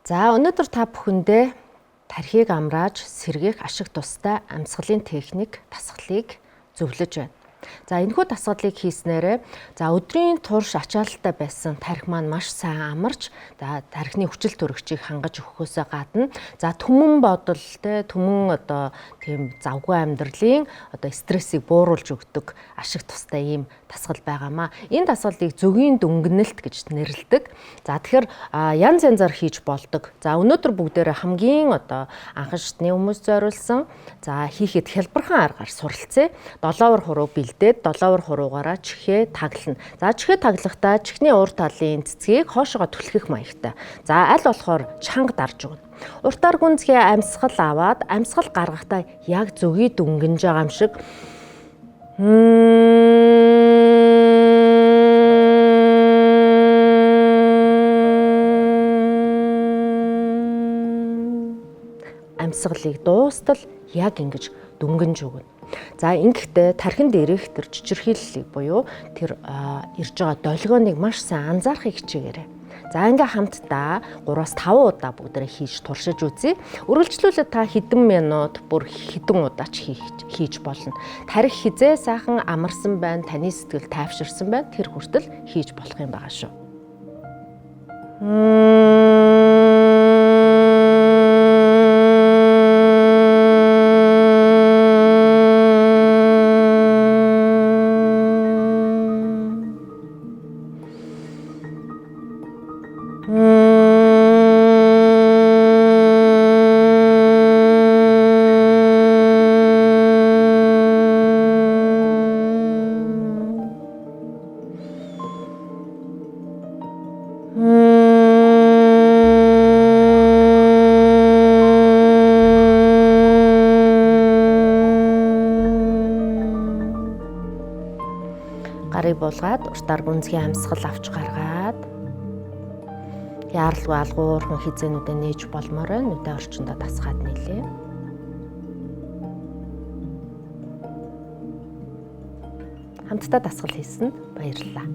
За өнөөдөр та бүхэндээ тархийг амрааж сэргээх ашиг тустай амьсгалын техник дасгалыг зөвлөж байна. За энэхүү дасгалыг хийснээрээ өдрийн турш ачаалттай байсан тархи маань маш сайн амарч тархины хүчил төрөгчийг хангаж өгөхөөсөө гадна түмэн бодол түмэн тийм завгүй амьдралын стрессийг бууруулж өгдөг ашиг тустай ийм дасгал байгаамаа. Энэ дасгалыг зөгийн дүнгэнэлт гэж нэрлэдэг. За тэгэхээр янз янзаар хийж болдог. За өнөөдөр бүгдээрээ хамгийн анхны хүмүүс зориулсан хийхэд хялбархан аргаар суралцъя. 7 хуруу бэлдээд 7 хуруугаараа чихээ таглана. За чихээ таглахдаа чихний урд талын цэцгийг хоошоогоо түлхэх маягтай. За аль болохоор чанга дарж өгнө. Уртаар гүнзгий амьсгал аваад амьсгал гаргахдаа яг зөгийг дүнгэнж байгаа юм шиг амьсгалыг дуустал яг ингэж дүнгэнж өгнө. За ингэхдээ тархин дээрх тэр чичирхийллийг буюу тэр ирж байгаа долгионыг маш сайн анзаарахыг хичээгээрэй. За ингээ хамтдаа 3-5 удаа бүгдээрээ хийж туршиж үзье. Үргэлжлүүлээд та хэдэн минут бүр хэдэн удаач хийж болно. Тархи хизээ сайхан амарсан байна, таны сэтгэл тайвширсан байна. Тэр хүртэл хийж болох юм байгаа шүү. Гарыг буулгаад уртаар гүнзгий амьсгал авч гаргаад яаралгүй алгуурхан хизээнүүдээ нээж болмоор байна. Нүдэ орчиндөө дасгаад нийлээ. Хамтдаа дасгал хийсэн баярлалаа.